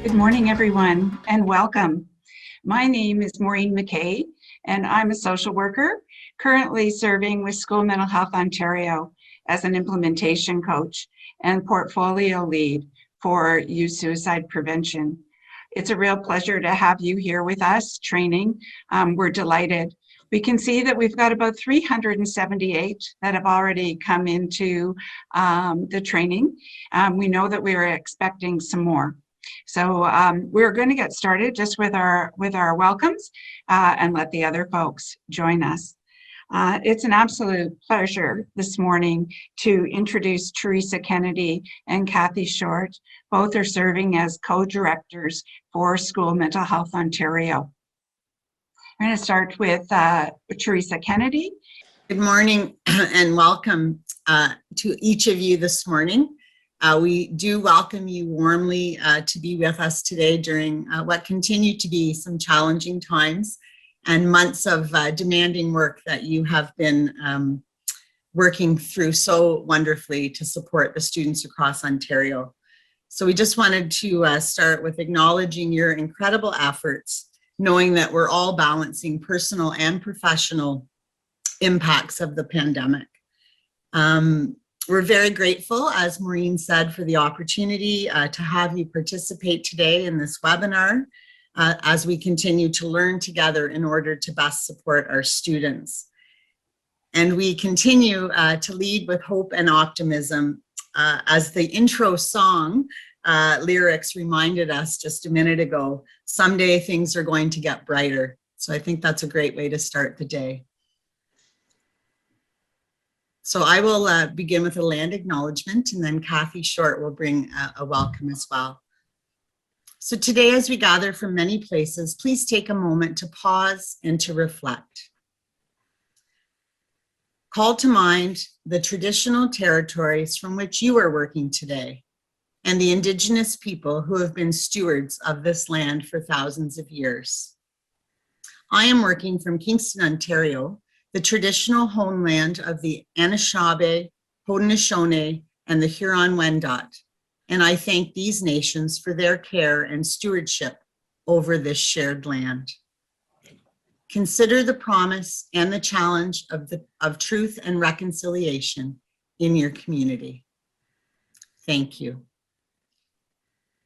Good morning, everyone, and welcome. My name is Maureen McKay, and I'm a social worker currently serving with School Mental Health Ontario as an implementation coach and portfolio lead for youth suicide prevention. It's a real pleasure to have you here with us training. We're delighted. We can see that we've got about 378 that have already come into the training. We know that we are expecting some more. So we're going to get started just with our welcomes and let the other folks join us. It's an absolute pleasure this morning to introduce Teresa Kennedy and Kathy Short. Both are serving as co-directors for School Mental Health Ontario. I'm going to start with Teresa Kennedy. Good morning and welcome to each of you this morning. We do welcome you warmly to be with us today during what continue to be some challenging times and months of demanding work that you have been working through so wonderfully to support the students across Ontario. So we just wanted to start with acknowledging your incredible efforts, knowing that we're all balancing personal and professional impacts of the pandemic. We're very grateful, as Maureen said, for the opportunity to have you participate today in this webinar as we continue to learn together in order to best support our students. And we continue to lead with hope and optimism as the intro song lyrics reminded us just a minute ago, someday things are going to get brighter. So I think that's a great way to start the day. So I will begin with a land acknowledgement, and then Kathy Short will bring a welcome as well. So today, as we gather from many places, please take a moment to pause and to reflect. Call to mind the traditional territories from which you are working today, and the Indigenous people who have been stewards of this land for thousands of years. I am working from Kingston, Ontario, the traditional homeland of the Anishinaabe, Haudenosaunee, and the Huron-Wendat, and I thank these nations for their care and stewardship over this shared land. Consider the promise and the challenge of truth and reconciliation in your community. Thank you.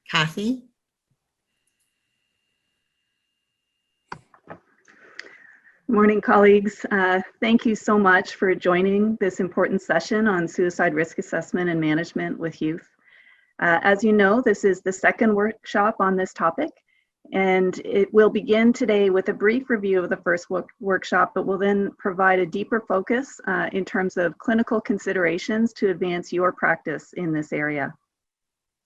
Kathy? Morning, colleagues. Thank you so much for joining this important session on suicide risk assessment and management with youth. As you know, this is the second workshop on this topic, and it will begin today with a brief review of the first workshop, but will then provide a deeper focus in terms of clinical considerations to advance your practice in this area.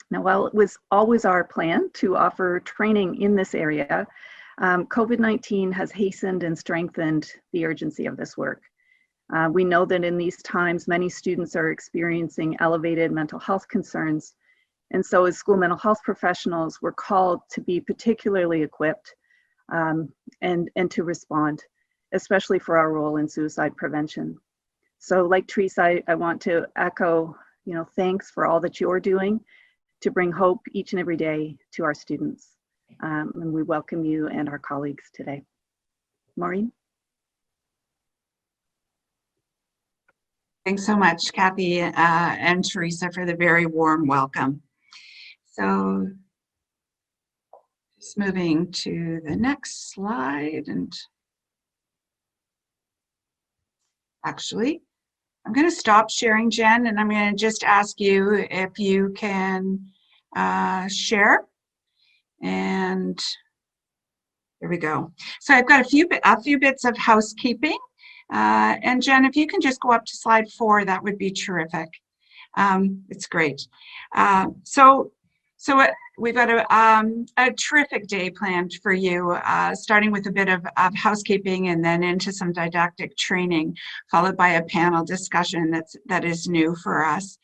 Now, while it was always our plan to offer training in this area, COVID-19 has hastened and strengthened the urgency of this work. We know that in these times, many students are experiencing elevated mental health concerns. And so as school mental health professionals, we're called to be particularly equipped and to respond, especially for our role in suicide prevention. So like Teresa, I want to echo, thanks for all that you're doing to bring hope each and every day to our students. And we welcome you and our colleagues today. Maureen? Thanks so much, Kathy and Teresa, for the very warm welcome. So just moving to the next slide, and actually, I'm going to stop sharing, Jen, and I'm going to just ask you if you can share. And there we go. So I've got a few bits of housekeeping. And Jen, if you can just go up to slide 4, that would be terrific. It's great. So we've got a terrific day planned for you, starting with a bit of housekeeping and then into some didactic training, followed by a panel discussion that is new for us.